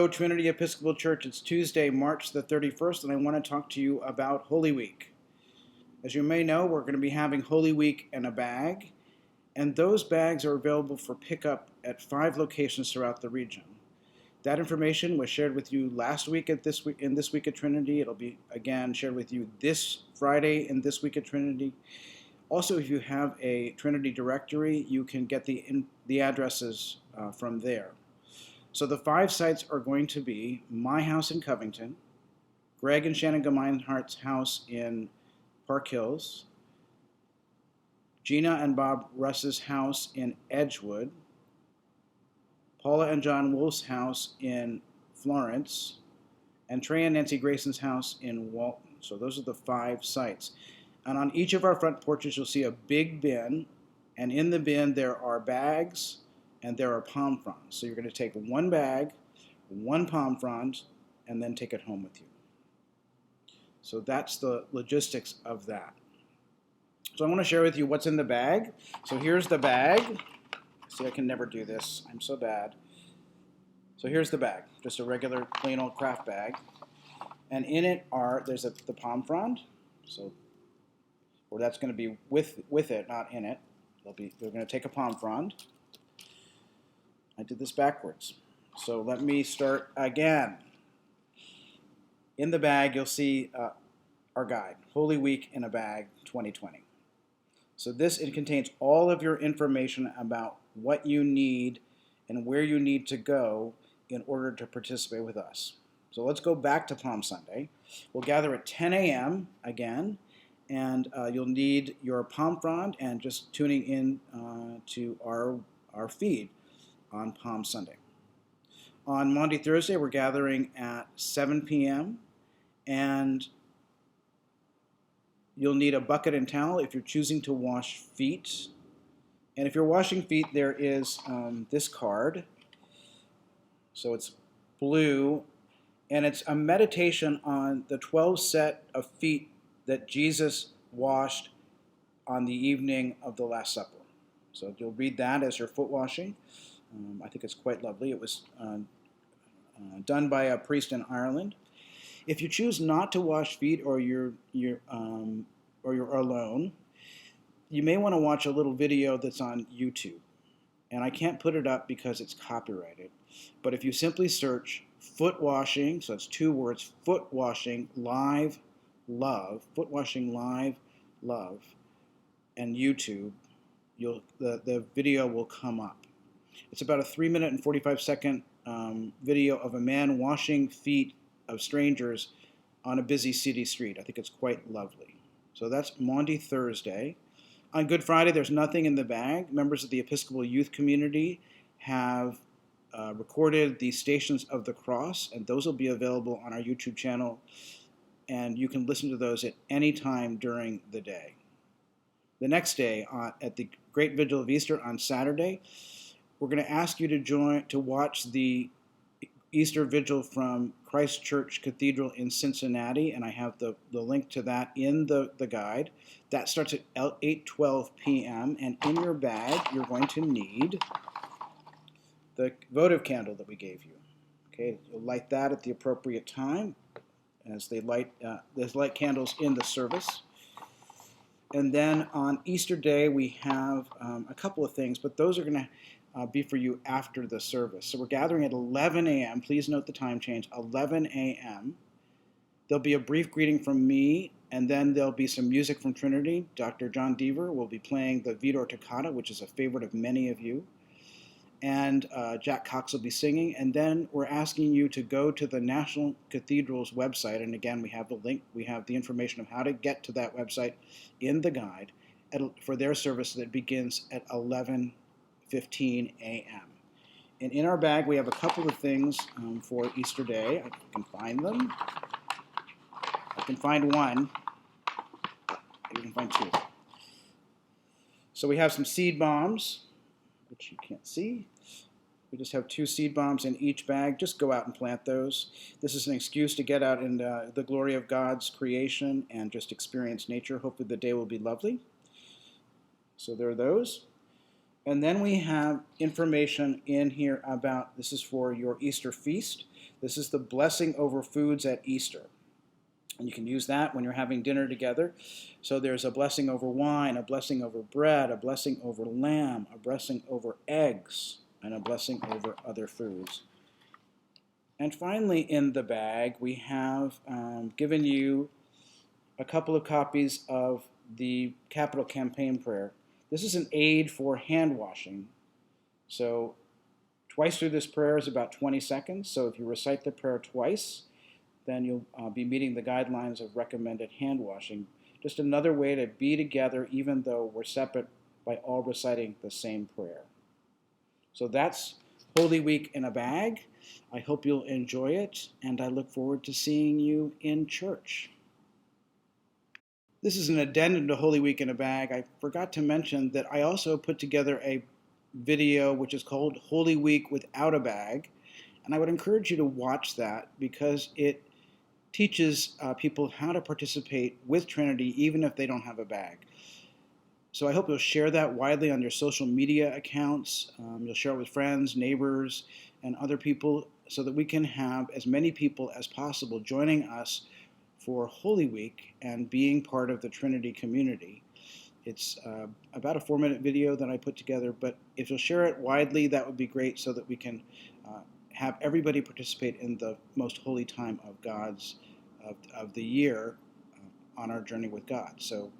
Hello, Trinity Episcopal Church. It's Tuesday, March the 31st, and I want to talk to you about Holy Week. As you may know, we're going to be having Holy Week in a bag, and those bags are available for pickup at 5 locations throughout the region. That information was shared with you last week in This Week at Trinity. It'll be, again, shared with you this Friday in This Week at Trinity. Also, if you have a Trinity directory, you can get the addresses from there. So the 5 sites are going to be my house in Covington, Greg and Shannon Gemeinhardt's house in Park Hills, Gina and Bob Russ's house in Edgewood, Paula and John Wolf's house in Florence, and Trey and Nancy Grayson's house in Walton. So those are the 5 sites. And on each of our front porches, you'll see a big bin, and in the bin there are bags and there are palm fronds. So you're going to take 1 bag, 1 palm frond, and then take it home with you. So that's the logistics of that. So I want to share with you what's in the bag. So here's the bag. See, I can never do this. I'm so bad. So here's the bag, just a regular plain old craft bag. And in it there's the palm frond. Or that's going to be with it, not in it. They're going to take a palm frond. I did this backwards. So let me start again. In the bag, you'll see our guide, Holy Week in a Bag 2020. So it contains all of your information about what you need and where you need to go in order to participate with us. So let's go back to Palm Sunday. We'll gather at 10 a.m. again, and you'll need your palm frond and just tuning in to our feed on Palm Sunday. On Maundy Thursday, we're gathering at 7 p.m. and you'll need a bucket and towel if you're choosing to wash feet. And if you're washing feet, there is this card. So it's blue, and it's a meditation on the 12 set of feet that Jesus washed on the evening of the Last Supper. So you'll read that as your foot washing. I think it's quite lovely. It was done by a priest in Ireland. If you choose not to wash feet, or you're alone, you may want to watch a little video that's on YouTube. And I can't put it up because it's copyrighted. But if you simply search foot washing, so it's 2 words, foot washing live love, foot washing live love, and YouTube, the video will come up. It's about a 3-minute and 45-second video of a man washing feet of strangers on a busy city street. I think it's quite lovely. So that's Maundy Thursday. On Good Friday, there's nothing in the bag. Members of the Episcopal Youth Community have recorded the Stations of the Cross, and those will be available on our YouTube channel, and you can listen to those at any time during the day. The next day, at the Great Vigil of Easter on Saturday, we're going to ask you to watch the Easter Vigil from Christ Church Cathedral in Cincinnati, and I have the link to that in the guide. That starts at 8:12 p.m., and in your bag, you're going to need the votive candle that we gave you. Okay, you'll light that at the appropriate time, as they light candles in the service. And then on Easter Day, we have a couple of things, but those are going to be for you after the service. So we're gathering at 11 a.m. Please note the time change, 11 a.m. There'll be a brief greeting from me, and then there'll be some music from Trinity. Dr. John Deaver will be playing the Vitor Toccata, which is a favorite of many of you. And Jack Cox will be singing. And then we're asking you to go to the National Cathedral's website. And again, we have the link. We have the information of how to get to that website in the guide for their service that begins at 11:15 a.m. And in our bag, we have a couple of things for Easter Day. I can find them. I can find one. You can find 2. So we have some seed bombs, which you can't see. We just have 2 seed bombs in each bag. Just go out and plant those. This is an excuse to get out in the glory of God's creation and just experience nature. Hopefully the day will be lovely. So there are those. And then we have information in here about, this is for your Easter feast. This is the blessing over foods at Easter. And you can use that when you're having dinner together. So there's a blessing over wine, a blessing over bread, a blessing over lamb, a blessing over eggs, and a blessing over other foods. And finally, in the bag, we have given you a couple of copies of the Capital Campaign Prayer. This is an aid for hand washing. So twice through this prayer is about 20 seconds. So if you recite the prayer twice, then you'll be meeting the guidelines of recommended hand washing. Just another way to be together even though we're separate by all reciting the same prayer. So that's Holy Week in a bag. I hope you'll enjoy it, and I look forward to seeing you in church. This is an addendum to Holy Week in a bag. I forgot to mention that I also put together a video which is called Holy Week Without a Bag, and I would encourage you to watch that because it teaches people how to participate with Trinity even if they don't have a bag. So I hope you'll share that widely on your social media accounts. You'll share it with friends, neighbors, and other people so that we can have as many people as possible joining us for Holy Week and being part of the Trinity community. It's about a 4-minute video that I put together, but if you'll share it widely, that would be great so that we can have everybody participate in the most holy time of of the year on our journey with God. So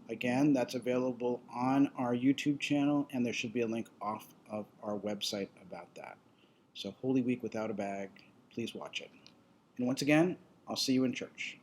again, that's available on our YouTube channel, and there should be a link off of our website about that. So Holy Week Without a Bag, please watch it. And once again, I'll see you in church.